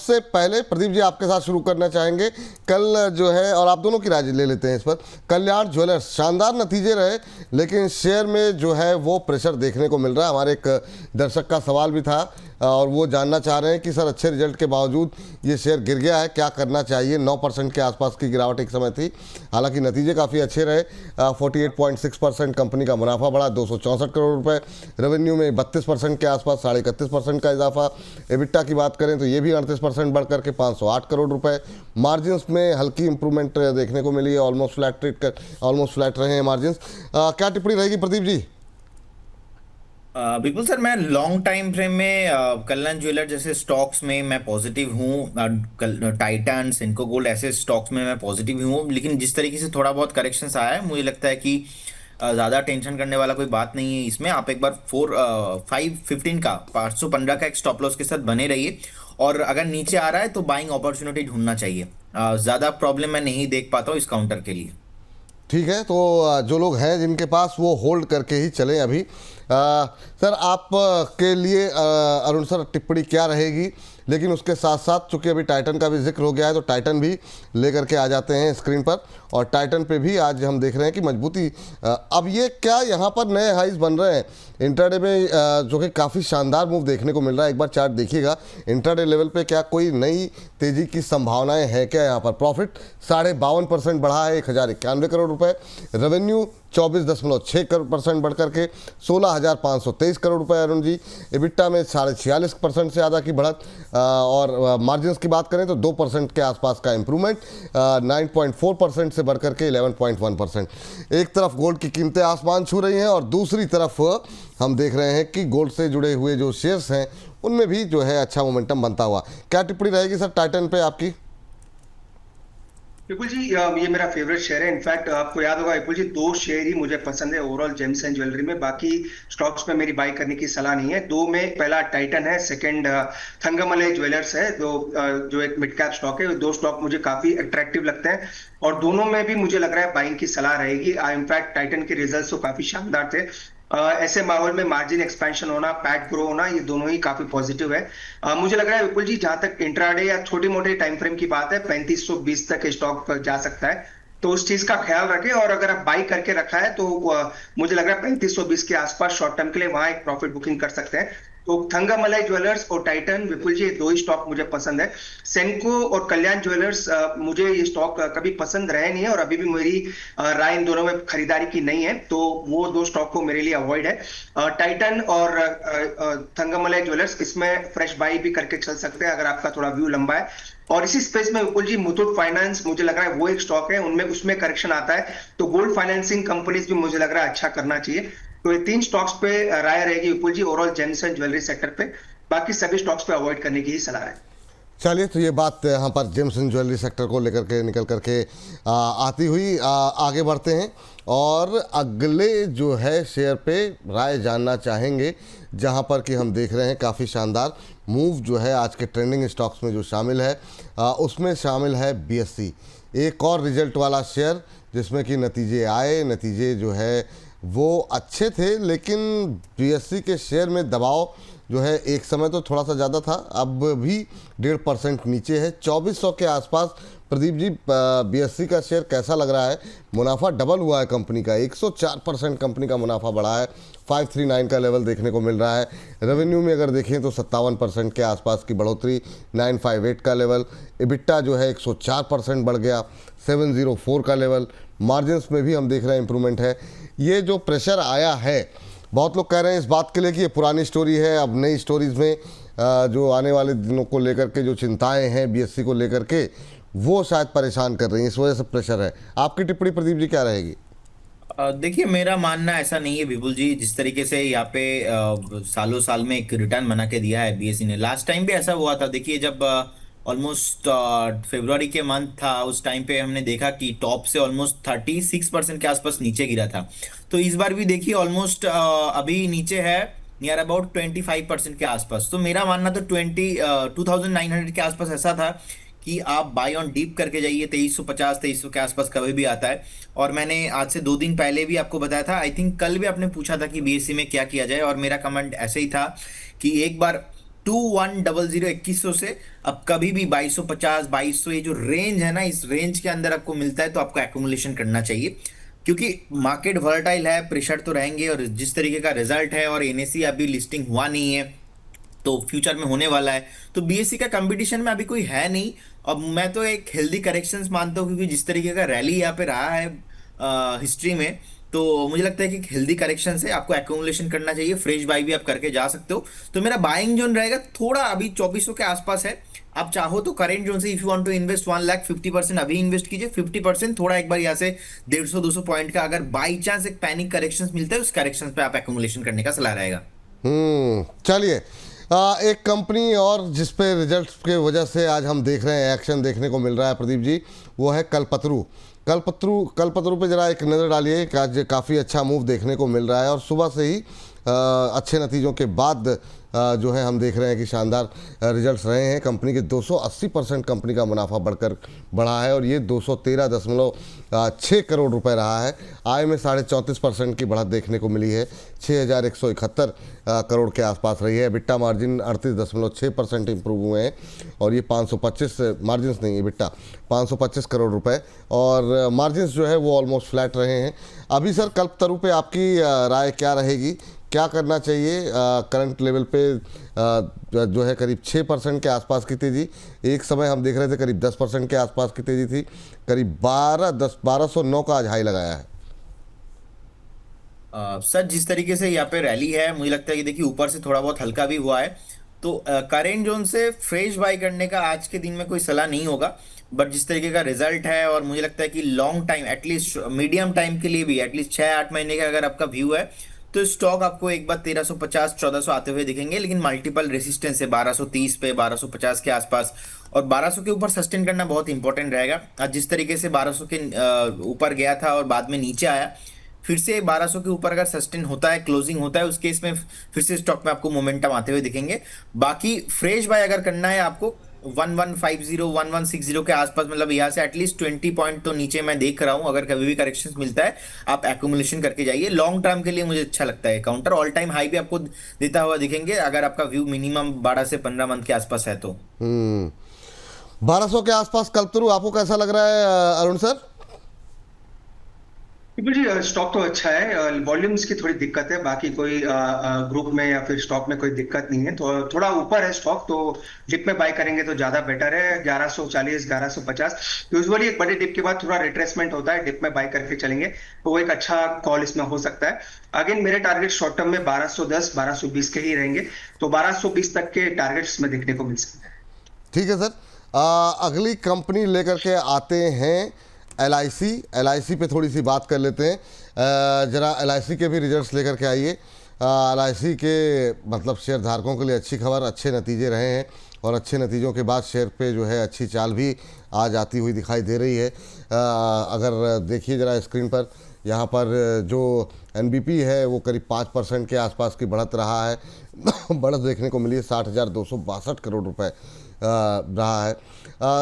सबसे पहले प्रदीप जी आपके साथ शुरू करना चाहेंगे। कल जो है, और आप दोनों की राय ले लेते हैं इस पर, कल्याण ज्वेलर्स शानदार नतीजे रहे, लेकिन शेयर में जो है वो प्रेशर देखने को मिल रहा है। हमारे एक दर्शक का सवाल भी था और वो जानना चाह रहे हैं कि सर अच्छे रिजल्ट के बावजूद ये शेयर गिर गया है, क्या करना चाहिए। 9% के आसपास की गिरावट एक समय थी, हालांकि नतीजे काफ़ी अच्छे रहे। 48.6% कंपनी का मुनाफा बढ़ा, 264 करोड़ रुपए। रेवेन्यू में 32% के आसपास 31.5% का इजाफा। एबिटा की बात करें तो ये भी 38% बढ़ करके 508 करोड़ रुपए। मार्जिन में हल्की इंप्रूवमेंट देखने को मिली है, ऑलमोस्ट फ्लैट रहे हैं मार्जिन। क्या टिप्पणी रहेगी प्रदीप जी? बिल्कुल सर, मैं लॉन्ग टाइम फ्रेम में कल्याण ज्वेलर जैसे स्टॉक्स में मैं पॉजिटिव हूँ। टाइटन, सिनको गोल्ड ऐसे स्टॉक्स में मैं पॉजिटिव हूँ, लेकिन जिस तरीके से थोड़ा बहुत करेक्शंस आया है, मुझे लगता है कि ज़्यादा टेंशन करने वाला कोई बात नहीं है इसमें। आप एक बार 515 का 515 का एक स्टॉप लॉस के साथ बने रहिए, और अगर नीचे आ रहा है तो बाइंग अपॉर्चुनिटी ढूंढना चाहिए। ज़्यादा प्रॉब्लम मैं नहीं देख पाता हूँ इस काउंटर के लिए। ठीक है, तो जो लोग हैं जिनके पास, वो होल्ड करके ही चलें अभी। सर आप के लिए अरुण सर टिप्पणी क्या रहेगी? लेकिन उसके साथ साथ चूंकि अभी टाइटन का भी जिक्र हो गया है, तो टाइटन भी लेकर के आ जाते हैं स्क्रीन पर। और टाइटन पे भी आज हम देख रहे हैं कि मजबूती। अब ये क्या यहाँ पर नए हाइज बन रहे हैं इंट्राडे में, जो कि काफ़ी शानदार मूव देखने को मिल रहा है। एक बार चार्ट देखिएगा इंट्राडे लेवल पे, क्या कोई नई तेज़ी की संभावनाएं हैं क्या? यहाँ पर प्रॉफिट 52.5% बढ़ा है, 1091 करोड़ रुपए। रेवेन्यू 24.6% बढ़ करके 16,523 करोड़ रुपए अरुण जी। एबिटा में 46.5% से ज़्यादा की बढ़त। और मार्जिन की बात करें तो 2% के आसपास का इंप्रूवमेंट, 9.4% से बढ़ करके 11.1%। एक तरफ गोल्ड की कीमतें आसमान छू रही हैं, और दूसरी तरफ हम देख रहे हैं कि गोल्ड से जुड़े हुए जो शेयर्स हैं उनमें भी जो है अच्छा मोमेंटम बनता हुआ। क्या टिप्पणी रहेगी सर टाइटन पे आपकी? विपुल जी, ये मेरा फेवरेट शेयर है। इनफैक्ट आपको याद होगा विपुल जी, दो शेयर ही मुझे पसंद है ओवरऑल जेम्स एंड ज्वेलरी में। बाकी स्टॉक्स में मेरी बाई करने की सलाह नहीं है। दो में पहला टाइटन है, सेकंड थंगमले ज्वेलर्स है, जो एक मिड कैप स्टॉक है। दो स्टॉक मुझे काफी अट्रैक्टिव लगते हैं, और दोनों में भी मुझे लग रहा है बाइंग की सलाह रहेगी। इनफैक्ट टाइटन के रिजल्ट तो काफी शानदार थे। ऐसे माहौल में मार्जिन एक्सपेंशन होना, पैट ग्रो होना, ये दोनों ही काफी पॉजिटिव है। मुझे लग रहा है विपुल जी, जहां तक इंट्राडे या छोटे मोटे टाइम फ्रेम की बात है, 3520 तक स्टॉक जा सकता है, तो उस चीज का ख्याल रखें। और अगर आप बाई करके रखा है तो मुझे लग रहा है 3520 के आसपास शॉर्ट टर्म के लिए वहां एक प्रॉफिट बुकिंग कर सकते हैं। तो थंगामलाई ज्वेलर्स और टाइटन, विपुल जी, दो ही स्टॉक मुझे पसंद है। सेंको और कल्याण ज्वेलर्स मुझे ये स्टॉक कभी पसंद रहे नहीं है, और अभी भी मेरी राय इन दोनों में खरीदारी की नहीं है, तो वो दो स्टॉक को मेरे लिए अवॉइड है। टाइटन और थंगामलाई ज्वेलर्स, इसमें फ्रेश बाई भी करके चल सकते हैं अगर आपका थोड़ा व्यू लंबा है। और इसी स्पेस में विपुल जी, मुथूट फाइनेंस मुझे लग रहा है वो एक स्टॉक है, उनमें उसमें करेक्शन आता है, तो गोल्ड फाइनेंसिंग कंपनीज भी मुझे लग रहा है अच्छा करना चाहिए। तो ये तीन स्टॉक्स पे राय रहेगी Vipul ji overall gems and jewellery sector पे। बाकी सभी स्टॉक्स पे अवॉइड करने की ही सलाह है। चलिए, तो ये बात यहाँ पर जेम्स एंड ज्वेलरी सेक्टर को लेकर के निकल करके आती हुई आगे बढ़ते हैं, और अगले जो है शेयर पे राय जानना चाहेंगे, जहाँ पर कि हम देख रहे हैं काफ़ी शानदार मूव जो है आज के ट्रेंडिंग स्टॉक्स में जो शामिल है। उसमें शामिल है बीएससी, एक और रिजल्ट वाला शेयर जिसमें कि नतीजे आए, नतीजे जो है वो अच्छे थे, लेकिन बीएससी के शेयर में दबाव जो है एक समय तो थोड़ा सा ज़्यादा था, अब भी 1.5% नीचे है, 2400 के आसपास। प्रदीप जी, बीएससी का शेयर कैसा लग रहा है? मुनाफा डबल हुआ है कंपनी का, 104% कंपनी का मुनाफा बढ़ा है, 539 का लेवल देखने को मिल रहा है। रेवेन्यू में अगर देखें तो 57% के आसपास की बढ़ोतरी, 958 का लेवल। एबिटा जो है 104% बढ़ गया, 704 का लेवल। मार्जिन्स में भी हम देख रहे हैं इंप्रूवमेंट है। ये जो प्रेशर आया है, बहुत लोग कह रहे हैं इस बात के लिए कि ये पुरानी स्टोरी है, अब नई स्टोरीज में जो आने वाले दिनों को लेकर के जो चिंताएं हैं बीएससी को लेकर के, वो शायद परेशान कर रही हैं, इस वजह से प्रेशर है। आपकी टिप्पणी प्रदीप जी क्या रहेगी? देखिए, मेरा मानना ऐसा नहीं है विपुल जी। जिस तरीके से यहाँ पे सालों साल में एक रिटर्न बना के दिया है बीएससी ने, लास्ट टाइम भी ऐसा हुआ था। देखिए, जब ऑलमोस्ट फरवरी के मंथ था, उस टाइम पे हमने देखा कि टॉप से ऑलमोस्ट 36% के आसपास नीचे गिरा था। तो इस बार भी देखिए ऑलमोस्ट अभी नीचे है नियर अबाउट 25% के आसपास। तो मेरा मानना तो 2900 के आसपास ऐसा था कि आप बाय ऑन डीप करके जाइए। 2350 2300 के आसपास कभी भी आता है। और मैंने आज से 2 दिन पहले भी आपको बताया था, आई थिंक कल भी आपने पूछा था कि बीएससी में क्या किया जाए, और मेरा कमेंट ऐसे ही था कि एक बार 2100 2100 से अब कभी भी 2250 2200 ये जो रेंज है ना, इस रेंज के अंदर आपको मिलता है तो आपको एक्यूमुलेशन करना चाहिए, क्योंकि मार्केट वॉलेटाइल है, प्रेशर तो रहेंगे, और जिस तरीके का रिजल्ट है, और एनएससी अभी लिस्टिंग हुआ नहीं है तो फ्यूचर में होने वाला है, तो बीएससी का कंपटीशन में अभी कोई है नहीं। अब मैं तो एक हेल्दी करेक्शंस मानता हूँ, क्योंकि जिस तरीके का रैली यहाँ पे रहा है हिस्ट्री में, तो मुझे लगता है कि हेल्दी करेक्शन है, आपको एक्यूमुलेशन करना चाहिए, फ्रेश बाई भी आप करके जा सकते हो। तो मेरा बाइंग जोन रहेगा थोड़ा अभी 2400 के आसपास है। आप चाहो तो करेंट जोन से if you want to invest 1,50% अभी इन्वेस्ट कीजिए, 50% थोड़ा एक बार यहाँ से 150-200 पॉइंट का अगर बाई चांस एक पैनिक करेक्शन मिलता है, उस करेक्शन पे आप एक्यूमुलेशन करने का सलाह रहेगा। चलिए, एक कंपनी और जिस पे रिजल्ट्स के वजह से आज हम देख रहे हैं एक्शन देखने को मिल रहा है प्रदीप जी, वो है कल्पतरू। कल्पतरू पे जरा एक नज़र डालिए कि आज काफ़ी अच्छा मूव देखने को मिल रहा है, और सुबह से ही अच्छे नतीजों के बाद जो है हम देख रहे हैं कि शानदार रिजल्ट्स रहे हैं। कंपनी के 280% कंपनी का मुनाफा बढ़ा है, और ये 213.6 करोड़ रुपए रहा है। आय में 34.5% की बढ़त देखने को मिली है, 6,171 करोड़ के आसपास रही है। बिट्टा मार्जिन 38.6% इंप्रूव हुए हैं, और ये 525 मार्जिन नहीं है बिट्टा 525 करोड़ रुपए, और मार्जिन जो है वो ऑलमोस्ट फ्लैट रहे हैं। अभी सर कल्पतरू पे आपकी राय क्या रहेगी, क्या करना चाहिए? करंट लेवल पे जो है करीब 6% के आसपास की तेज़ी, एक समय हम देख रहे थे करीब 10% के आसपास की तेज़ी थी, करीब 1209 का आज हाई लगाया है। सर जिस तरीके से यहाँ पे रैली है, मुझे लगता है कि देखिए ऊपर से थोड़ा बहुत हल्का भी हुआ है, तो करेंट जोन से फ्रेश बाय करने का आज के दिन में कोई सलाह नहीं होगा। बट जिस तरीके का रिजल्ट है, और मुझे लगता है कि long time at least medium time के लिए भी एटलीस्ट 6-8 महीने का अगर आपका व्यू है, तो स्टॉक आपको एक बार 1350-1400 आते हुए दिखेंगे, लेकिन मल्टीपल रेसिस्टेंस है 1230 पे, 1250 के आसपास, और 1200 के ऊपर सस्टेन करना बहुत इंपॉर्टेंट रहेगा। आज जिस तरीके से 1200 के ऊपर गया था और बाद में नीचे आया, फिर से 1200 के ऊपर अगर सस्टेन होता है, क्लोजिंग होता है, उस केस में फिर से स्टॉक में आपको मोमेंटम आते हुए दिखेंगे। बाकी फ्रेश बाय अगर करना है आपको 1150 1160 के आसपास, मतलब यहाँ से एटलीस्ट 20 पॉइंट तो नीचे मैं देख रहा हूँ, अगर कभी भी करेक्शन मिलता है आप एक्यूमुलेशन करके जाइए। लॉन्ग टर्म के लिए मुझे अच्छा लगता है। काउंटर ऑल टाइम हाई भी आपको देता हुआ दिखेंगे अगर आपका व्यू मिनिमम 12 से 15 मंथ के आसपास है तो। 1200 के आसपास कल्पतरू आपको कैसा लग रहा है अरुण सर? बिल्कुल जी, स्टॉक तो अच्छा है। वॉल्यूम्स की थोड़ी दिक्कत है, बाकी कोई ग्रुप में या फिर स्टॉक में कोई दिक्कत नहीं है। तो थोड़ा ऊपर है स्टॉक, तो डिप में बाय करेंगे तो ज्यादा बेटर है। 1140 1150 यूजुअली एक बड़े डिप के बाद थोड़ा रिट्रेसमेंट होता है, डिप में बाय करके चलेंगे तो वो एक अच्छा कॉल इसमें हो सकता है। अगेन मेरे टारगेट शॉर्ट टर्म में 1210 1220 के ही रहेंगे, तो 1220 तक के टारगेट्स में देखने को मिल सकते हैं। ठीक है सर, अगली कंपनी लेकर के आते हैं LIC पे थोड़ी सी बात कर लेते हैं। ज़रा LIC के भी रिजल्ट्स लेकर के आइए। LIC के मतलब शेयर धारकों के लिए अच्छी खबर, अच्छे नतीजे रहे हैं, और अच्छे नतीजों के बाद शेयर पे जो है अच्छी चाल भी आज आती हुई दिखाई दे रही है। अगर देखिए ज़रा स्क्रीन पर, यहाँ पर जो NBP है वो करीब 5% के आसपास की बढ़त रहा है बढ़त देखने को मिली है, 60,262 करोड़ रुपए रहा है।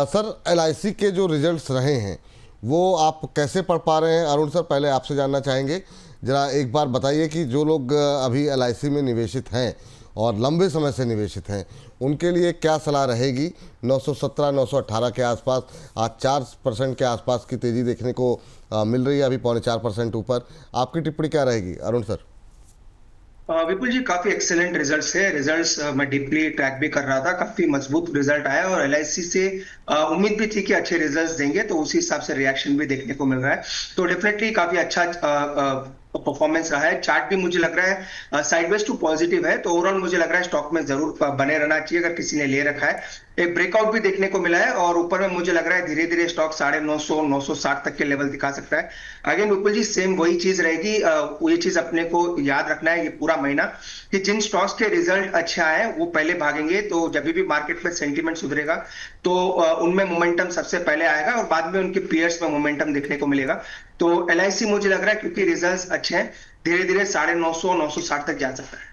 सर LIC के जो रिजल्ट्स रहे हैं वो आप कैसे पढ़ पा रहे हैं? अरुण सर पहले आपसे जानना चाहेंगे, ज़रा एक बार बताइए कि जो लोग अभी LIC में निवेशित हैं और लंबे समय से निवेशित हैं, उनके लिए क्या सलाह रहेगी? 917 918 के आसपास आज 4% के आसपास की तेज़ी देखने को मिल रही है, अभी 4.25% ऊपर। आपकी टिप्पणी क्या रहेगी अरुण सर? विपुल जी, काफी एक्सेलेंट रिजल्ट्स है। रिजल्ट्स मैं डीपली ट्रैक भी कर रहा था, काफी मजबूत रिजल्ट आया, और LIC से उम्मीद भी थी कि अच्छे रिजल्ट्स देंगे, तो उसी हिसाब से रिएक्शन भी देखने को मिल रहा है। तो डेफिनेटली काफी अच्छा परफॉर्मेंस रहा है। चार्ट भी मुझे लग रहा है साइडवेज टू पॉजिटिव है, तो ओवरऑल मुझे लग रहा है स्टॉक में जरूर बने रहना चाहिए अगर किसी ने ले रखा है। एक ब्रेकआउट भी देखने को मिला है, और ऊपर में मुझे लग रहा है धीरे धीरे स्टॉक 950 960 तक के लेवल दिखा सकता है। अगेन विपुल जी, सेम वही चीज रहेगी। ये चीज अपने को याद रखना है ये पूरा महीना, कि जिन स्टॉक्स के रिजल्ट अच्छे आए वो पहले भागेंगे, तो जब भी मार्केट में सेंटीमेंट सुधरेगा तो उनमें मोमेंटम सबसे पहले आएगा, और बाद में उनके पीयर्स में मोमेंटम देखने को मिलेगा। तो LIC मुझे लग रहा है क्योंकि रिजल्ट्स अच्छे हैं, धीरे धीरे 950 960 तक जा सकता है।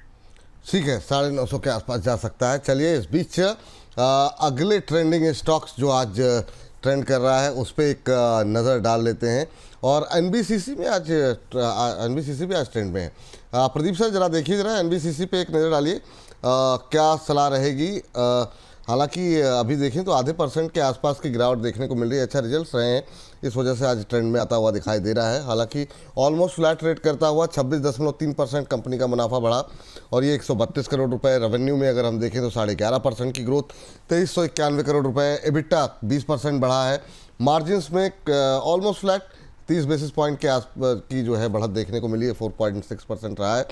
ठीक है, 950 के आसपास जा सकता है। चलिए, इस बीच अगले ट्रेंडिंग स्टॉक्स जो आज ट्रेंड कर रहा है उस पर एक नज़र डाल लेते हैं। और NBCC भी आज ट्रेंड में है। प्रदीप सर जरा देखिए, जरा NBCC पे एक नज़र डालिए। क्या सलाह रहेगी? हालांकि अभी देखें तो आधे % के आसपास की गिरावट देखने को मिल रही है। अच्छा रिजल्ट्स रहे हैं, इस वजह से आज ट्रेंड में आता हुआ दिखाई दे रहा है। हालांकि ऑलमोस्ट फ्लैट रेट करता हुआ 26.3% कंपनी का मुनाफा बढ़ा और ये 132 करोड़ रुपए। रेवेन्यू में अगर हम देखें तो 11.5% की ग्रोथ, 2391 करोड़ रुपए। एबिटा 20% बढ़ा है। मार्जिन्स में ऑलमोस्ट फ्लैट 30 बेसिस पॉइंट के आस की जो है बढ़त देखने को मिली है, 4.6% रहा है।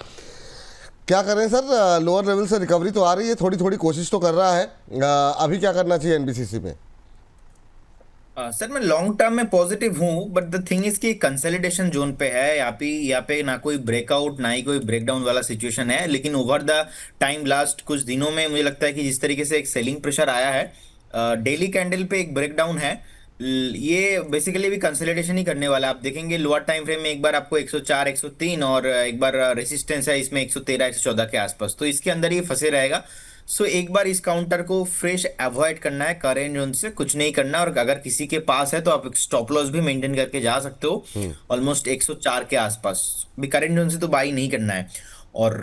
क्या करें सर, लोअर लेवल से रिकवरी तो आ रही है, थोड़ी थोड़ी कोशिश तो कर रहा है, अभी क्या करना चाहिए एनबीसीसी में? सर मैं लॉन्ग टर्म में पॉजिटिव हूँ, बट द थिंग इज कि कंसोलिडेशन जोन पे है। यहाँ पे ना कोई ब्रेकआउट ना ही कोई ब्रेकडाउन वाला सिचुएशन है, लेकिन ओवर द टाइम लास्ट कुछ दिनों में मुझे लगता है कि जिस तरीके से एक सेलिंग प्रेशर आया है, डेली कैंडल पे एक ब्रेकडाउन है। ये बेसिकली भी कंसोलिडेशन ही करने वाला है। आप देखेंगे लोअर टाइम फ्रेम में एक बार आपको 104 103 और एक बार रेसिस्टेंस है इसमें 113 114 के आसपास, तो इसके अंदर ही फंसे रहेगा। सो एक बार इस काउंटर को फ्रेश अवॉइड करना है, करेंट जोन से कुछ नहीं करना। और अगर किसी के पास है तो आप स्टॉप लॉस भी मेंटेन करके जा सकते हो ऑलमोस्ट 104 के आसपास भी। करेंट जोन से तो बाई नहीं करना है। और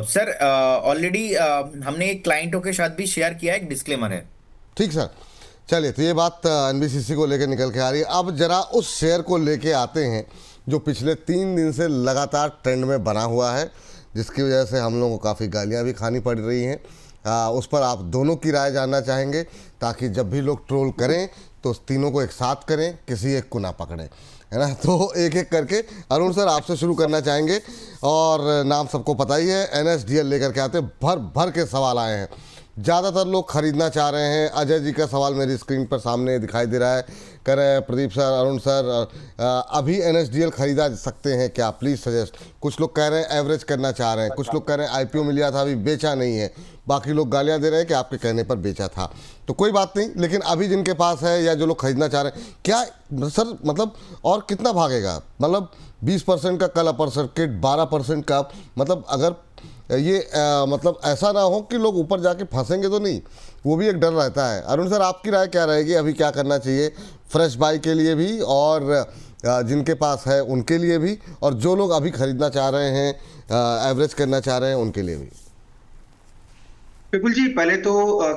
सर ऑलरेडी हमने क्लाइंटों के साथ भी शेयर किया है, एक डिस्क्लेमर है। ठीक सर, चलिए तो ये बात एनबीसीसी को लेकर निकल के आ रही है। अब जरा उस शेयर को लेके आते हैं जो पिछले 3 दिन से लगातार ट्रेंड में बना हुआ है, जिसकी वजह से हम लोगों को काफ़ी गालियां भी खानी पड़ रही हैं। उस पर आप दोनों की राय जानना चाहेंगे, ताकि जब भी लोग ट्रोल करें तो उस तीनों को एक साथ करें, किसी एक को ना पकड़ें, है ना। तो एक एक करके अरुण सर आपसे शुरू करना चाहेंगे, और नाम सबको पता ही है, एनएसडीएल लेकर के आते भर भर के सवाल आए हैं, ज़्यादातर लोग खरीदना चाह रहे हैं। अजय जी का सवाल मेरी स्क्रीन पर सामने दिखाई दे रहा है, कह रहे हैं प्रदीप सर, अरुण सर, अभी एनएसडीएल खरीदा सकते हैं क्या, प्लीज़ सजेस्ट। कुछ लोग कह रहे हैं एवरेज करना चाह रहे हैं, कुछ लोग कह रहे हैं आईपीओ में लिया था अभी बेचा नहीं है, बाकी लोग गालियां दे रहे हैं कि आपके कहने पर बेचा था। तो कोई बात नहीं, लेकिन अभी जिनके पास है या जो लोग खरीदना चाह रहे हैं, क्या सर मतलब और कितना भागेगा? मतलब 20% का कल अपर सर्किट, 12% का, मतलब अगर ये मतलब ऐसा ना हो कि लोग ऊपर जाके फंसेंगे तो नहीं, वो भी एक डर रहता है। अरुण सर आपकी राय क्या रहेगी, अभी क्या करना चाहिए फ्रेश बाई के लिए भी और जिनके पास है उनके लिए भी, और जो लोग अभी खरीदना चाह रहे हैं, एवरेज करना चाह रहे हैं, उनके लिए भी? विपुल जी, पहले तो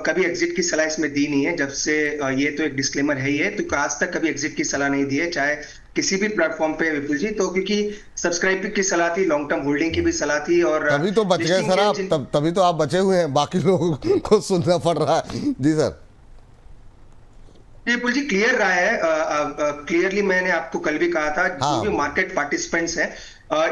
कभी एग्जिट की सलाह इसमें दी नहीं है। जब से ये तो एक डिस्क्लेमर है ही है, तो आज तक कभी एग्जिट की सलाह नहीं दी है, चाहे किसी भी प्लेटफॉर्म पे विपुल जी। तो क्योंकि सब्सक्राइब की सलाह थी, लॉन्ग टर्म होल्डिंग की भी सलाह थी, और तभी तो बच गए सर आप, तभी तो आप बचे हुए हैं, बाकी लोगों को सुनना पड़ रहा है। जी सर। विपुल जी, क्लियर रहा है, क्लियरली मैंने आपको कल भी कहा था, हाँ। जो भी मार्केट पार्टिसिपेंट्स हैं,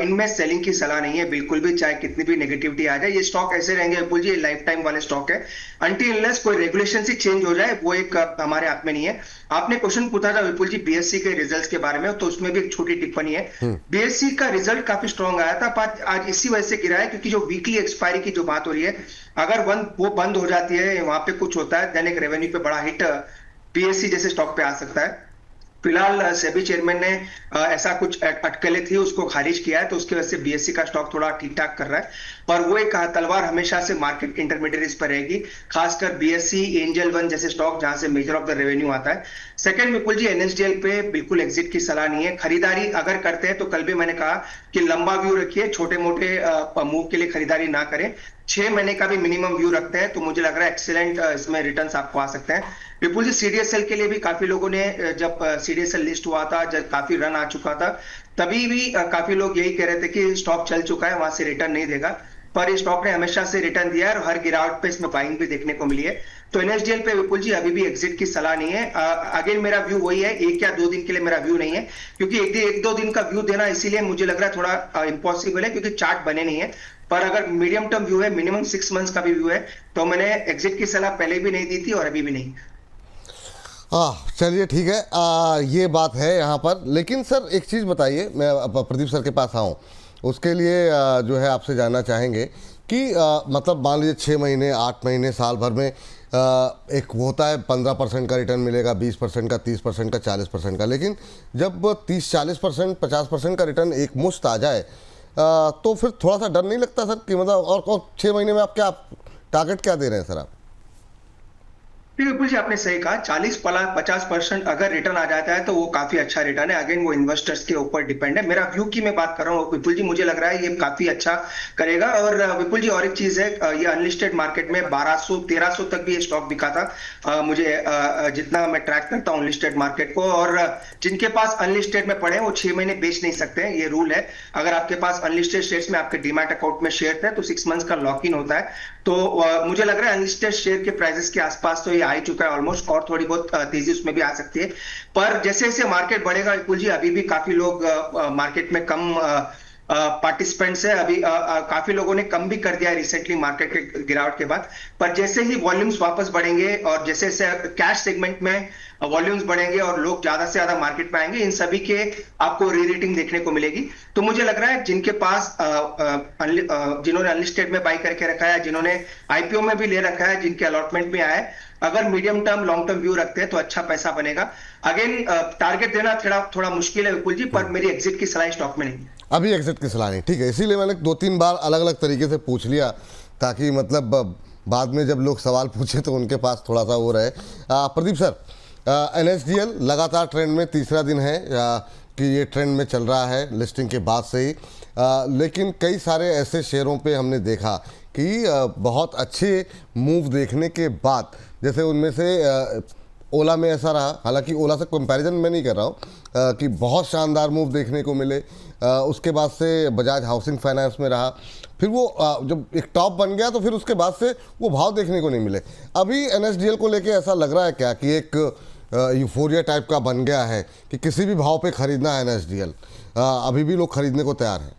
इनमें सेलिंग की सलाह नहीं है बिल्कुल भी, चाहे कितनी भी नेगेटिविटी आ जाए। ये स्टॉक ऐसे रहेंगे विपुल जी, लाइफ टाइम वाले स्टॉक है, अनटिल अनलेस कोई रेगुलेशन से चेंज हो जाए, वो एक हमारे हाथ में नहीं है। आपने क्वेश्चन पूछा था विपुल जी बीएससी के रिजल्ट्स के बारे में, तो उसमें भी एक छोटी टिप्पणी है। बीएससी का रिजल्ट काफी स्ट्रॉन्ग आया था, पर आज इसी वजह से गिरा है क्योंकि जो वीकली एक्सपायरी की जो बात हो रही है, अगर वो बंद हो जाती है, वहां पे कुछ होता है, देन एक रेवेन्यू पे बड़ा हिट बीएससी जैसे स्टॉक पे आ सकता है। फिलहाल सेबी चेयरमैन ने ऐसा कुछ अटकलें थी, उसको खारिज किया है, तो उसकी वजह से बीएससी का स्टॉक थोड़ा ठीक ठाक कर रहा है। पर वो एक तलवार हमेशा से मार्केट इंटरमीडिएट्स पर रहेगी, खासकर बीएससी, एंजल वन जैसे स्टॉक जहां से मेजर ऑफ द रेवेन्यू आता है। सेकंड विपुल जी, एनएसडीएल पे बिल्कुल एग्जिट की सलाह नहीं है। खरीदारी अगर करते हैं तो कल भी मैंने कहा कि लंबा व्यू रखिए, छोटे मोटे मूव के लिए खरीदारी ना करें। 6 महीने का भी मिनिमम व्यू रखते हैं तो मुझे लग रहा है एक्सीलेंट इसमें रिटर्न्स आपको आ सकते हैं। विपुल जी, सीडीएसएल के लिए भी काफी लोगों ने, जब सीडीएसएल लिस्ट हुआ था, जब काफी रन आ चुका था, तभी भी काफी लोग यही कह रहे थे कि स्टॉक चल चुका है, वहां से रिटर्न नहीं देगा, पर इस स्टॉक ने हमेशा से रिटर्न दिया है और हर गिरावट पे इसमें बाइंग भी देखने को मिली है। तो एनएसडीएल पे विपुल जी अभी भी एग्जिट की सलाह नहीं है। अगेन मेरा व्यू वही है, 1 या 2 दिन के लिए मेरा व्यू नहीं है, क्योंकि 1-2 दिन का व्यू देना इसीलिए मुझे लग रहा है थोड़ा इम्पॉसिबल है, क्योंकि चार्ट बने नहीं है। पर अगर मीडियम टर्म व्यू है, मिनिमम 6 मंथ्स का भी व्यू है, तो मैंने एग्जिट की सलाह पहले भी नहीं दी थी और अभी भी नहीं। चलिए ठीक है, ये बात है यहाँ पर। लेकिन सर एक चीज़ बताइए, मैं प्रदीप सर के पास आऊँ, उसके लिए जो है आपसे जानना चाहेंगे कि मतलब मान लीजिए 6 महीने, 8 महीने, साल भर में एक होता है 15% का रिटर्न मिलेगा, 20% का, 30% का, 40% का, लेकिन जब 30-40%, 50% का रिटर्न एक मुश्त आ जाए, तो फिर थोड़ा सा डर नहीं लगता सर कि मतलब और 6 महीने में आप क्या टारगेट क्या दे रहे हैं सर आप? ठीक विपुल जी, आपने सही कहा। 40-50% अगर रिटर्न आ जाता है तो वो काफी अच्छा रिटर्न है। अगेन वो इन्वेस्टर्स के ऊपर डिपेंड है। मेरा व्यू की मैं बात कर रहा हूँ विपुल जी, मुझे लग रहा है ये काफी अच्छा करेगा। और विपुल जी, और एक चीज है, ये अनलिस्टेड मार्केट में 1200-1300 तक भी ये स्टॉक बिका था। मुझे जितना मैं ट्रैक करता हूँ अनलिस्टेड मार्केट को, और जिनके पास अनलिस्टेड में पड़े हैं वो 6 महीने बेच नहीं सकते हैं, ये रूल है। अगर आपके पास अनलिस्टेड शेयर्स में आपके डीमैट अकाउंट में शेयर है तो 6 मंथ्स का लॉक इन होता है। तो मुझे लग रहा है अनलिस्टेड शेयर के प्राइसेस के आसपास तो ये आ ही चुका है ऑलमोस्ट, और थोड़ी बहुत तेजी उसमें भी आ सकती है। पर जैसे जैसे मार्केट बढ़ेगा विपुल जी, अभी भी काफी लोग मार्केट में कम पार्टिसिपेंट्स है। अभी काफी लोगों ने कम भी कर दिया है रिसेंटली मार्केट के गिरावट के बाद। पर जैसे ही वॉल्यूम्स वापस बढ़ेंगे और जैसे जैसे कैश सेगमेंट में वॉल्यूम्स बढ़ेंगे और लोग ज्यादा से ज्यादा मार्केट में आएंगे, इन सभी के आपको री रेटिंग देखने को मिलेगी। तो मुझे लग रहा है जिनके पास जिन्होंने अनलिस्टेड में बाई करके रखा है, जिन्होंने आईपीओ में भी ले रखा है, जिनके अलॉटमेंट में आया है, अगर medium term long term view रखते हैं तो अच्छा पैसा बनेगा। अगेन टारगेट देना थोड़ा थोड़ा मुश्किल है विपुल जी, पर मेरी एग्जिट की सलाह स्टॉक में नहीं है। अभी एग्जिट की सलाह नहीं, ठीक है। इसीलिए मैंने 2-3 बार अलग अलग तरीके से पूछ लिया, ताकि मतलब बाद में जब लोग सवाल पूछे तो उनके पास थोड़ा सा वो रहे। प्रदीप सर, NSDL लगातार ट्रेंड में, तीसरा दिन है कि ये ट्रेंड में चल रहा है लिस्टिंग के बाद से ही। लेकिन कई सारे ऐसे शेयरों पे हमने देखा कि बहुत अच्छे मूव देखने के बाद, जैसे उनमें से ओला में ऐसा रहा, हालांकि ओला से कंपैरिजन मैं नहीं कर रहा हूँ, कि बहुत शानदार मूव देखने को मिले। उसके बाद से बजाज हाउसिंग फाइनेंस में रहा, फिर वो जब एक टॉप बन गया तो फिर उसके बाद से वो भाव देखने को नहीं मिले। अभी NSDL को लेके ऐसा लग रहा है क्या कि एक यूफोरिया टाइप का बन गया है कि किसी भी भाव पे खरीदना है NSDL, अभी भी लोग खरीदने को तैयार हैं?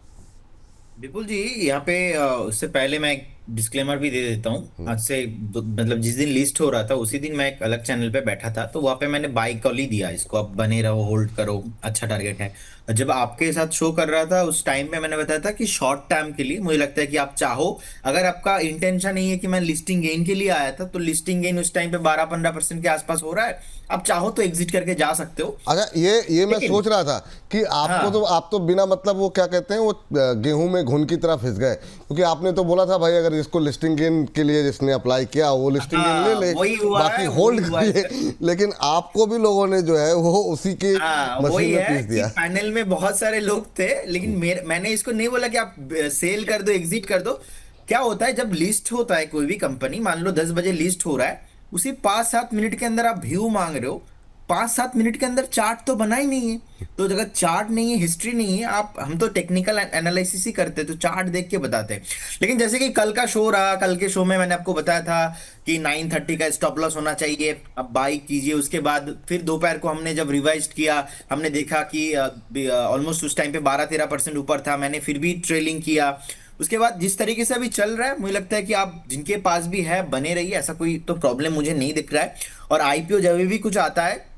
विपुल जी, यहाँ पे उससे पहले मैं एक डिस्क्लेमर भी दे देता हूँ। आज से मतलब जिस दिन लिस्ट हो रहा था उसी दिन मैं एक अलग चैनल पे बैठा था, तो वहाँ पे मैंने बाई कॉल ही दिया, इसको आप बने रहो, होल्ड करो, अच्छा टारगेट है। जब आपके साथ शो कर रहा था उस टाइम में मैंने बताया था कि शॉर्ट टर्म के लिए मुझे लगता है कि आप चाहो, अगर आपका इंटेंशन नहीं है कि मैं लिस्टिंग गेन के लिए आया था, तो लिस्टिंग गेन उस टाइम पे 12-15% के आसपास हो रहा है, आप चाहो तो एग्जिट करके जा सकते हो। अच्छा, ये मैं सोच रहा था कि आपको हाँ, तो आप तो बिना मतलब वो क्या कहते हैं, वो गेहूं में घुन की तरह फिस गए, क्योंकि आपने तो बोला था भाई अगर इसको लिस्टिंग गेन के लिए जिसने अप्लाई किया वो लिस्टिंग गेन ले हाँ, ले, वही हुआ बाकी है, होल्ड वही हुआ है। करिए। लेकिन आपको भी लोगों ने जो है वो उसी के हाँ, मशीन वही में है पीस कि दिया। पैनल में बहुत सारे लोग थे, लेकिन मैंने इसको नहीं बोला कि आप सेल कर दो, एग्जिट कर दो। क्या होता है जब लिस्ट होता है कोई भी कंपनी, मान लो 10 बजे लिस्ट हो रहा है, उसी 5-7 मिनट के अंदर आप व्यू मांग रहे हो, 5-7 मिनट के अंदर चार्ट तो बना ही नहीं है। तो अगर चार्ट नहीं है, हिस्ट्री नहीं है, आप हम तो टेक्निकल एनालिसिस ही करते हैं, तो चार्ट देख के बताते हैं। लेकिन जैसे कि कल का शो रहा, कल के शो में मैंने आपको बताया था कि 9:30 का स्टॉप लॉस होना चाहिए, अब बाई कीजिए। उसके बाद फिर दोपहर को हमने जब रिवाइज किया, हमने देखा कि ऑलमोस्ट उस टाइम पे 12-13% ऊपर था, मैंने फिर भी ट्रेलिंग किया। उसके बाद जिस तरीके से अभी चल रहा है, मुझे लगता है कि आप जिनके पास भी है बने रहिए, ऐसा कोई तो प्रॉब्लम मुझे नहीं दिख रहा है। और आईपीओ जब भी कुछ आता है,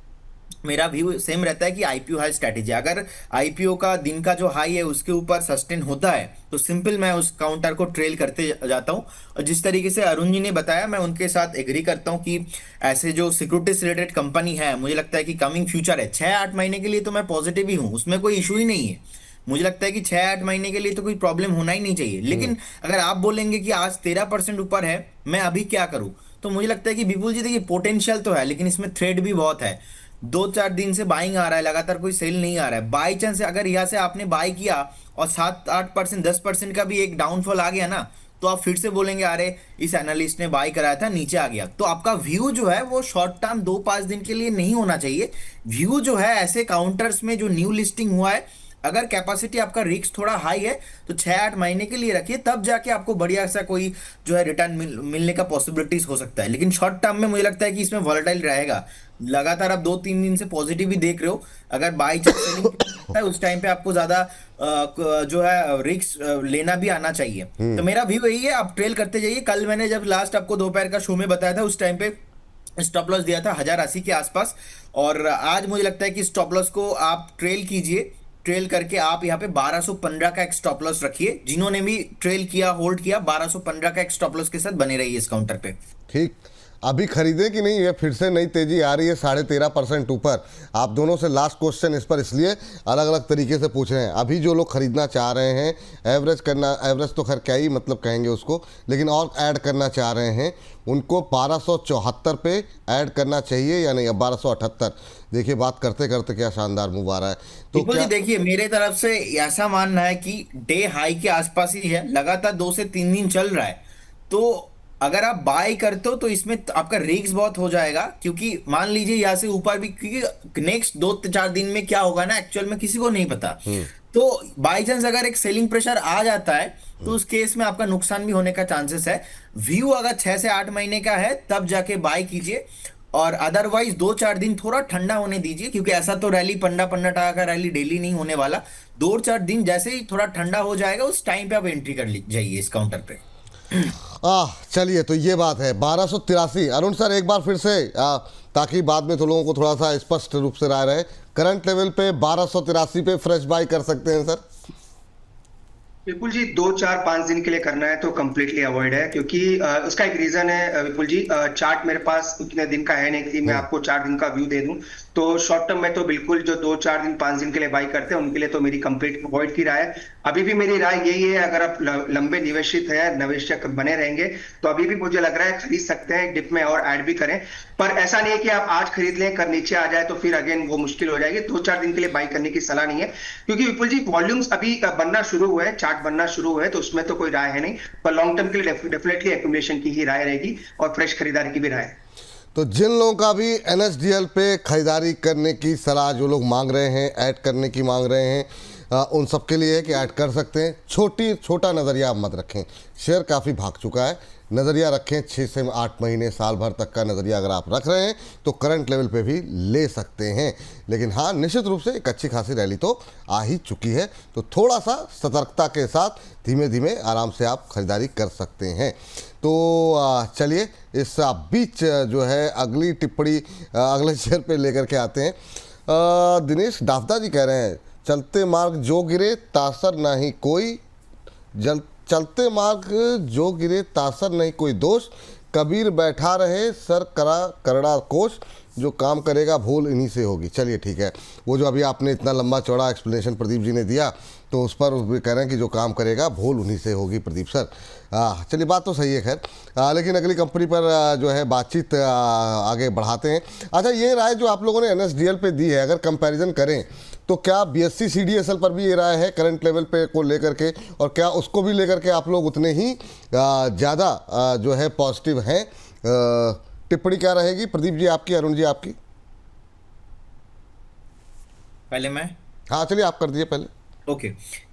मेरा व्यू सेम रहता है कि आईपीओ हाई स्ट्रैटेजी। अगर आईपीओ का दिन का जो हाई है उसके ऊपर सस्टेन होता है तो सिंपल मैं उस काउंटर को ट्रेल करते जाता हूं। और जिस तरीके से अरुण जी ने बताया, मैं उनके साथ एग्री करता हूं कि ऐसे जो सिक्योरिटीज रिलेटेड कंपनी है, मुझे लगता है कि कमिंग फ्यूचर है, 6-8 महीने के लिए तो मैं पॉजिटिव ही हूं, उसमें कोई इशू ही नहीं है। मुझे लगता है कि 6-8 महीने के लिए तो कोई प्रॉब्लम होना ही नहीं चाहिए। लेकिन अगर आप बोलेंगे कि आज 13% ऊपर है, मैं अभी क्या करूं, तो मुझे लगता है कि विपुल जी देखिए, पोटेंशियल तो है लेकिन इसमें थ्रेड भी बहुत है। 2-4 दिन से बाइंग आ रहा है, लगातार कोई सेल नहीं आ रहा है। बाई चांस अगर यहाँ से आपने बाई किया और 7-8%, 10% का भी एक डाउनफॉल आ गया ना, तो आप फिर से बोलेंगे अरे इस एनालिस्ट ने बाई कराया था, नीचे आ गया। तो आपका व्यू जो है वो शॉर्ट टर्म 2-5 दिन के लिए नहीं होना चाहिए। व्यू जो है ऐसे काउंटर्स में जो न्यू लिस्टिंग हुआ है, अगर कैपेसिटी आपका रिस्क थोड़ा हाई है तो 6-8 महीने के लिए रखिए, तब जाके आपको बढ़िया सा कोई जो है रिटर्न मिलने का पॉसिबिलिटीज हो सकता है। लेकिन शॉर्ट टर्म में मुझे लगता है कि इसमें वॉलेटाइल रहेगा। लगातार आप 2-3 दिन से पॉजिटिव ही देख रहे हो, अगर बाई चांस सेलिंग है उस टाइम पे आपको ज्यादा जो है रिस्क लेना भी आना चाहिए। तो मेरा व्यू यही है, आप ट्रेल करते जाइए। कल मैंने जब लास्ट आपको दोपहर का शो में बताया था, उस टाइम पे स्टॉप लॉस दिया था 1080 के आसपास, और आज मुझे लगता है कि स्टॉप लॉस को आप ट्रेल कीजिए। ट्रेल करके आप यहाँ पे 1215 का एक स्टॉप लॉस रखिए। जिन्होंने भी ट्रेल किया, होल्ड किया, 1215 का एक स्टॉप लॉस के साथ बने रहिए इस काउंटर पे। ठीक। अभी खरीदें कि नहीं, ये फिर से नई तेजी आ रही है 13.5% ऊपर। आप दोनों से लास्ट क्वेश्चन इस पर इसलिए अलग अलग तरीके से पूछ रहे हैं। अभी जो लोग खरीदना चाह रहे हैं, एवरेज करना, एवरेज तो खैर क्या ही मतलब कहेंगे उसको, लेकिन और ऐड करना चाह रहे हैं, उनको 1274 पे ऐड करना चाहिए या नहीं, अब 1278। देखिए बात करते करते क्या शानदार मूव आ रहा है। तो विपुल जी क्या देखिए, मेरे तरफ से ऐसा मानना है कि डे हाई के आसपास ही है, लगातार 2 से 3 दिन चल रहा है। तो अगर आप बाय करते हो तो इसमें आपका रिस्क बहुत हो जाएगा, क्योंकि मान लीजिए यहाँ से ऊपर भी, क्योंकि नेक्स्ट 2 4 दिन में क्या होगा ना, एक्चुअल में किसी को नहीं पता। तो बाई चांस अगर एक सेलिंग प्रेशर आ जाता है तो उस केस में आपका नुकसान भी होने का चांसेस है। व्यू अगर 6 से 8 महीने का है तब जाके बाय कीजिए, और अदरवाइज 2 4 दिन थोड़ा ठंडा होने दीजिए, क्योंकि ऐसा तो रैली 15 टका का रैली डेली नहीं होने वाला। 2 4 दिन जैसे ही थोड़ा ठंडा हो जाएगा उस टाइम पे आप एंट्री कर जाइए इस काउंटर पे। चलिए, तो ये बात है 1283। अरुण सर एक बार फिर से ताकि बाद में तो लोगों को थोड़ा सा स्पष्ट रूप से राय रहे, करंट लेवल पे 1283 पे फ्रेश बाय कर सकते हैं सर? विपुल जी 2 4 5 दिन के लिए करना है तो कम्प्लीटली अवॉइड है, क्योंकि उसका एक रीजन है विपुल जी। चार्ट मेरे पास उतने दिन का है नहीं कि मैं आपको 4 दिन का व्यू दे दूं। तो शॉर्ट टर्म में तो बिल्कुल जो 2 4 दिन 5 दिन के लिए बाई करते हैं उनके लिए तो मेरी कंप्लीट अवॉइड की राय है। अभी भी मेरी राय यही है, अगर आप लंबे निवेशक बने रहेंगे तो अभी भी मुझे लग रहा है खरीद सकते हैं, डिप में और ऐड भी करें। पर ऐसा नहीं है कि आप आज खरीद लें, कर नीचे आ जाए तो फिर अगेन वो मुश्किल हो जाएगी। 2 4 दिन के लिए बाई करने की सलाह नहीं है, क्योंकि विपुल जी वॉल्यूम्स अभी बनना शुरू हुए हैं, चार्ट बनना शुरू हुए, तो उसमें तो कोई राय है नहीं। पर लॉन्ग टर्म के लिए डेफिनेटली एक्यूमुलेशन की ही राय रहेगी और फ्रेश खरीदारी की भी राय है। तो जिन लोगों का भी NSDL पे खरीदारी करने की सलाह, जो लोग मांग रहे हैं, ऐड करने की मांग रहे हैं, उन सब के लिए है कि ऐड कर सकते हैं। छोटा नज़रिया आप मत रखें, शेयर काफ़ी भाग चुका है। नज़रिया रखें 6 से 8 महीने, साल भर तक का नज़रिया अगर आप रख रहे हैं तो करंट लेवल पे भी ले सकते हैं। लेकिन हाँ, निश्चित रूप से एक अच्छी खासी रैली तो आ ही चुकी है, तो थोड़ा सा सतर्कता के साथ धीमे धीमे आराम से आप खरीदारी कर सकते हैं। तो चलिए इस बीच जो है अगली टिप्पणी अगले शेयर पे लेकर के आते हैं। दिनेश डाफदा जी कह रहे हैं, चलते मार्ग जो गिरे तासर नहीं कोई, चलते मार्ग जो गिरे तासर नहीं कोई दोष, कबीर बैठा रहे सर करड़ा कोश, जो काम करेगा भूल इन्हीं से होगी। चलिए ठीक है, वो जो अभी आपने इतना लंबा चौड़ा एक्सप्लेनेशन प्रदीप जी ने दिया, तो उस पर भी कह रहे हैं कि जो काम करेगा भूल उन्हीं से होगी प्रदीप सर। चलिए बात तो सही है खैर, लेकिन अगली कंपनी पर जो है बातचीत आगे बढ़ाते हैं। अच्छा, ये राय जो आप लोगों ने NSDL पे दी है, अगर कंपैरिजन करें तो क्या BSE CDSL पर भी ये राय है करंट लेवल पे को लेकर के, और क्या उसको भी लेकर के आप लोग उतने ही ज़्यादा जो है पॉजिटिव हैं? टिप्पणी क्या रहेगी प्रदीप जी आपकी, अरुण जी आपकी? पहले मैं, हाँ चलिए आप कर दीजिए पहले। ओके।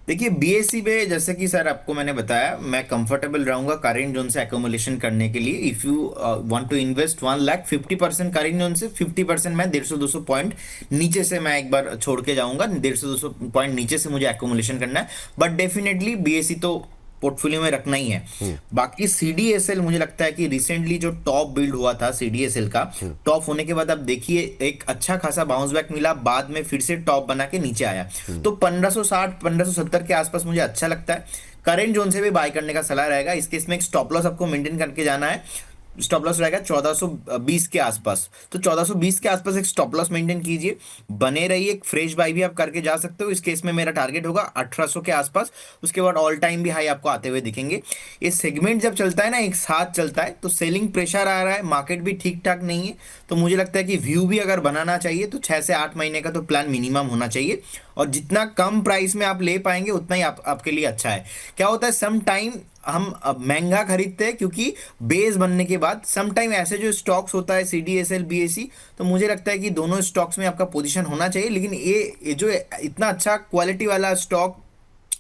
देखिए BSE में जैसे कि सर आपको मैंने बताया, मैं कंफर्टेबल रहूंगा करेंट जोन से एक्यूमुलेशन करने के लिए। If you want to invest 1 lakh, 50% current zone से, 50% मैं 150-200 पॉइंट नीचे से मैं एक बार छोड़ के जाऊंगा। 150-200 पॉइंट नीचे से मुझे एक्यूमुलेशन करना है, बट डेफिनेटली BSE तो पोर्टफोलियो में रखना ही है। बाकी CDSL मुझे लगता है कि रिसेंटली जो टॉप बिल्ड हुआ था CDSL का, टॉप होने के बाद अब देखिए एक अच्छा खासा बाउंस बैक मिला, बाद में फिर से टॉप बना के नीचे आया। तो 1560 1570 के आसपास मुझे अच्छा लगता है। करेंट जोन से भी बाय करने का सलाह रहेगा। इस केस में एक स्टॉप लॉस आपको मेंटेन करके जाना है। स्टॉप लॉस रहेगा 1420 के आसपास, तो 1420 के आसपास एक स्टॉप लॉस मेंटेन कीजिए, बने रहिए। एक फ्रेश बाई भी आप करके जा सकते हो। इस केस में मेरा टारगेट होगा 1800 के आसपास। उसके बाद ऑल टाइम भी हाई आपको आते हुए दिखेंगे। ये सेगमेंट जब चलता है ना, एक साथ चलता है, तो सेलिंग प्रेशर आ रहा है, मार्केट भी ठीक ठाक नहीं है, तो मुझे लगता है कि व्यू भी अगर बनाना चाहिए तो 6 से 8 महीने का तो प्लान मिनिमम होना चाहिए। और जितना कम प्राइस में आप ले पाएंगे उतना ही आपके लिए अच्छा है। क्या होता है, सम टाइम हम महंगा खरीदते हैं क्योंकि बेस बनने के बाद सम टाइम ऐसे जो स्टॉक्स होता है CDSL BSE, तो मुझे लगता है कि दोनों स्टॉक्स में आपका पोजीशन होना चाहिए। लेकिन ये जो इतना अच्छा क्वालिटी वाला स्टॉक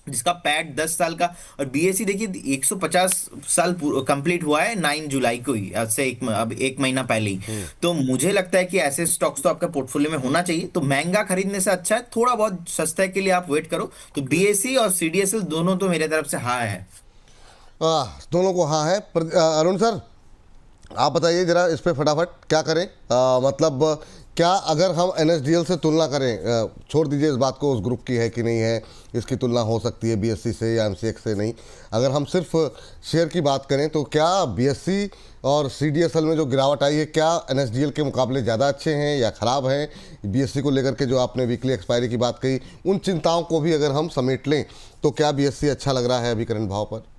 जिसका पैड 10 साल का, और BSE देखिए 150 साल कंप्लीट हुआ है 9 जुलाई को ही, आज से अब 1 महीना पहले ही। तो मुझे लगता है कि ऐसे स्टॉक्स तो आपका पोर्टफोलियो में होना चाहिए। तो महंगा खरीदने से अच्छा है थोड़ा बहुत सस्ते के लिए आप वेट करो। तो BSE और CDSL दोनों तो मेरे तरफ से हाँ है। दोनों को हाँ है। अरुण सर आप बताइए जरा इस पे फटाफट क्या करें, मतलब क्या अगर हम एनएसडीएल से तुलना करें, छोड़ दीजिए इस बात को उस ग्रुप की है कि नहीं है, इसकी तुलना हो सकती है बीएससी से या एमसीएक्स से, नहीं, अगर हम सिर्फ शेयर की बात करें तो क्या बीएससी और सीडीएसएल में जो गिरावट आई है, क्या एनएसडीएल के मुकाबले ज़्यादा अच्छे हैं या ख़राब हैं? बीएससी को लेकर के जो आपने वीकली एक्सपायरी की बात कही, उन चिंताओं को भी अगर हम समेट लें तो क्या बीएससी अच्छा लग रहा है अभी करंट भाव पर?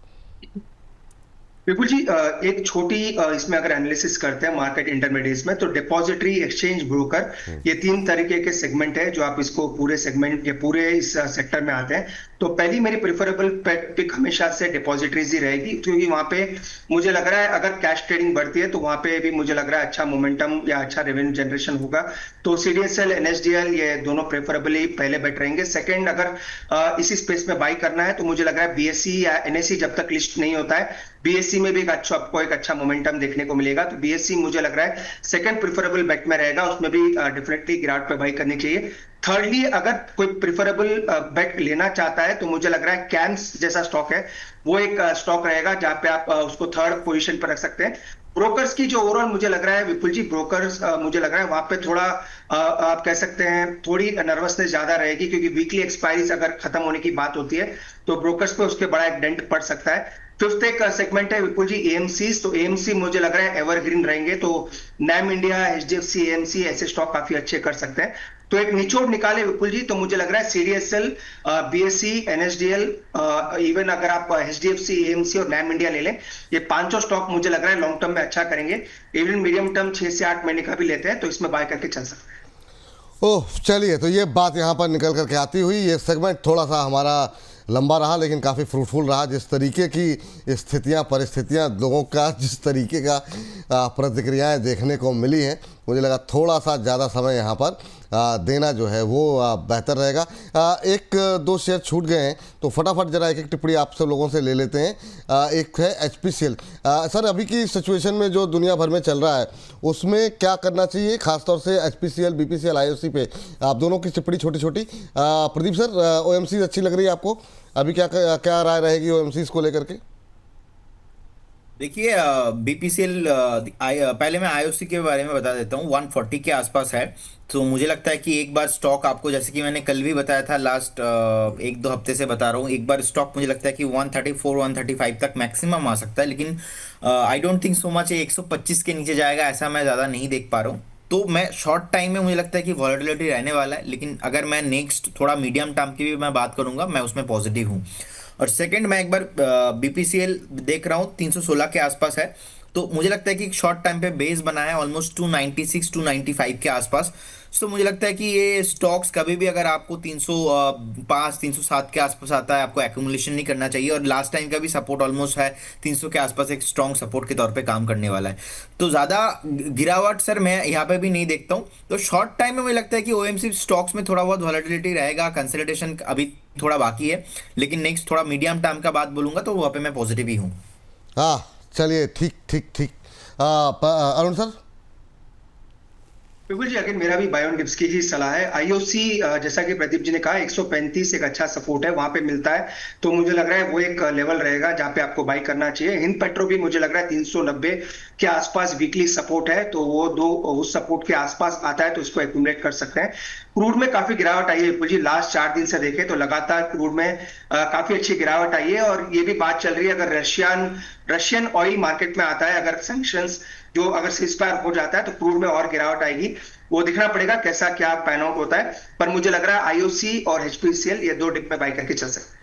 बिल्कुल जी, एक छोटी इसमें अगर एनालिसिस करते हैं मार्केट इंटरमीडिएट्स में, तो डिपॉजिटरी, एक्सचेंज, ब्रोकर, ये तीन तरीके के सेगमेंट है जो आप इसको पूरे सेगमेंट या पूरे इस सेक्टर में आते हैं। तो पहली मेरी प्रेफरेबल पिक हमेशा से डिपॉजिटरीज ही रहेगी, क्योंकि वहां पे मुझे लग रहा है अगर कैश ट्रेडिंग बढ़ती है तो वहां पे भी मुझे लग रहा है अच्छा मोमेंटम या अच्छा रेवेन्यू जनरेशन होगा। तो सीडीएसएल, एनएसडीएल, ये दोनों प्रेफरेबली पहले बेट रहेंगे। सेकंड, अगर इसी स्पेस में बाई करना है तो मुझे लग रहा है बीएससी या एनएससी जब तक लिस्ट नहीं होता है, बीएससी में भी आपको एक अच्छा मोमेंटम देखने को मिलेगा। तो बीएससी मुझे लग रहा है सेकंड प्रेफरेबल बेट में रहेगा, उसमें भी डेफिनेटली गिरावट पे बाई करनी चाहिए। थर्डली, अगर कोई प्रेफरेबल बेट लेना चाहता है तो मुझे लग रहा है कैम्स जैसा स्टॉक है, वो एक स्टॉक रहेगा जहां पे आप उसको थर्ड पोजीशन पर रख सकते हैं। ब्रोकर्स की जो ओवरऑल मुझे लग रहा है विपुल जी, ब्रोकर्स मुझे लग रहा है वहां पे थोड़ा आप कह सकते हैं थोड़ी नर्वसनेस ज्यादा रहेगी, क्योंकि वीकली एक्सपायरीज अगर खत्म होने की बात होती है तो ब्रोकर्स पे उसके बड़ा एक डेंट पड़ सकता है। फिफ्थ एक सेगमेंट है विपुल जी, एएमसी। तो एएमसी मुझे लग रहा है एवरग्रीन रहेंगे, तो नैम इंडिया, एचडीएफसी, एएमसी ऐसे स्टॉक काफी अच्छे कर सकते हैं। तो एक निचोड़ निकाले विपुल जी तो मुझे लग रहा है सीडीएसएल, बीएससी, एनएसडीएल, इवन अगर आप एचडीएफसी, एएमसी और नैम इंडिया ले लें, ये पांचों स्टॉक मुझे लग रहा है लॉन्ग टर्म में अच्छा करेंगे। इवन मीडियम टर्म 6 से 8 महीने का भी लेते हैं तो इसमें बाय करके चल सकते हैं। ओह चलिए, तो ये बात यहाँ पर निकल करके आती हुई, ये सेगमेंट थोड़ा सा हमारा लंबा रहा लेकिन काफ़ी फ्रूटफुल रहा। जिस तरीके की स्थितियाँ, परिस्थितियाँ, लोगों का जिस तरीके का प्रतिक्रियाएं देखने को मिली हैं, मुझे लगा थोड़ा सा ज़्यादा समय यहाँ पर देना जो है वो बेहतर रहेगा। एक दो शेयर छूट गए हैं तो फटाफट जरा एक एक टिप्पणी आप सब लोगों से ले लेते हैं। एक है एचपीसीएल। सर, अभी की सिचुएशन में जो दुनिया भर में चल रहा है उसमें क्या करना चाहिए, खासतौर से एचपीसीएल, बीपीसीएल, आईओसी पे आप दोनों की टिप्पणी छोटी छोटी। प्रदीप सर, ओएमसी अच्छी लग रही है आपको? अभी क्या क्या राय रहेगी ओएमसी को लेकर के? देखिए, बीपीसीएल, पहले मैं आईओसी के बारे में बता देता हूँ। 140 के आसपास है, तो मुझे लगता है कि एक बार स्टॉक आपको, जैसे कि मैंने कल भी बताया था, लास्ट एक दो हफ्ते से बता रहा हूँ, एक बार स्टॉक मुझे लगता है कि 134 135 तक मैक्सिमम आ सकता है, लेकिन I don't think so much 125 के नीचे जाएगा, ऐसा मैं ज़्यादा नहीं देख पा रहा हूँ। तो मैं शॉर्ट टाइम में मुझे लगता है कि वॉलेटिलिटी रहने वाला है, लेकिन अगर मैं नेक्स्ट थोड़ा मीडियम टर्म की भी मैं बात करूंगा, मैं उसमें पॉजिटिव हूँ। और सेकंड, मैं एक बार बीपीसीएल देख रहा हूँ, 316 के आसपास है, तो मुझे लगता है कि शॉर्ट टाइम पे बेस बना है ऑलमोस्ट 296 295 के आसपास। सो मुझे लगता है कि ये स्टॉक्स कभी भी अगर आपको 305 307 के आसपास आता है, आपको एक्यूमुलेशन नहीं करना चाहिए। और लास्ट टाइम का भी सपोर्ट ऑलमोस्ट है 300 के आसपास, एक स्ट्रॉन्ग सपोर्ट के तौर पे काम करने वाला है। तो ज़्यादा गिरावट सर मैं यहाँ पे भी नहीं देखता हूँ। तो शॉर्ट टाइम में मुझे लगता है कि ओएमसी स्टॉक्स में थोड़ा बहुत वॉलेटिलिटी रहेगा, कंसोलिडेशन अभी थोड़ा बाकी है, लेकिन नेक्स्ट थोड़ा मीडियम टर्म का बात बोलूंगा तो वहाँ पे मैं पॉजिटिव ही हूँ। हाँ चलिए, ठीक ठीक ठीक। अरुण सर? बिल्कुल जी, अगर मेरा भी बाय ऑन डिप्स की ही सलाह है। आईओसी, जैसा कि प्रदीप जी ने कहा, 135 एक अच्छा सपोर्ट है, वहां पे मिलता है, तो मुझे लग रहा है वो एक लेवल रहेगा जहां पे आपको बाई करना चाहिए। हिंद पेट्रो भी मुझे लग रहा है 390 के आसपास वीकली सपोर्ट है, तो वो दो उस सपोर्ट के आसपास आता है तो इसको एक्यूमुलेट कर सकते हैं। क्रूड में काफी गिरावट आई है जी, लास्ट 4 दिन से देखें तो लगातार क्रूड में काफी अच्छी गिरावट आई है। और ये भी बात चल रही है, अगर रशियन ऑयल मार्केट में आता है, अगर सैंक्शंस जो अगर सीजफायर हो जाता है तो क्रूड में और गिरावट आएगी। वो दिखना पड़ेगा कैसा क्या पैन आउट होता है, पर मुझे लग रहा है आईओसी और एचपीसीएल ये दो डिप में बाई करके चल सकते हैं।